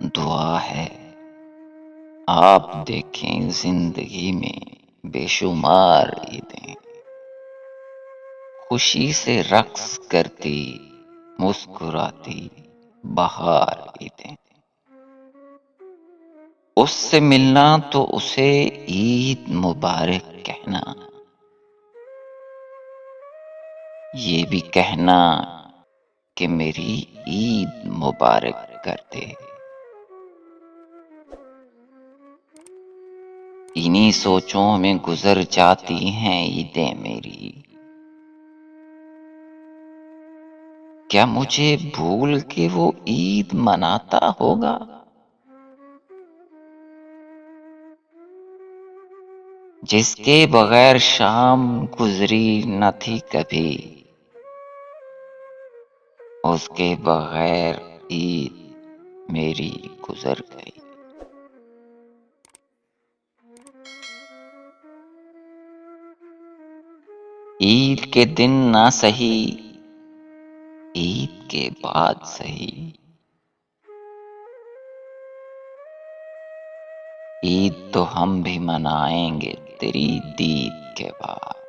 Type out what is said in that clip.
دعا ہے آپ دیکھیں زندگی میں بے شمار عیدیں، خوشی سے رقص کرتی مسکراتی بہار عیدیں۔ اس سے ملنا تو اسے عید مبارک کہنا، یہ بھی کہنا کہ میری عید مبارک کر دے۔ انہی سوچوں میں گزر جاتی ہیں عیدیں میری، کیا مجھے بھول کے وہ عید مناتا ہوگا؟ جس کے بغیر شام گزری نہ تھی کبھی، اس کے بغیر عید میری گزر گئی۔ عید کے دن نہ سہی، عید کے بعد سہی، عید تو ہم بھی منائیں گے تیری دید کے بعد۔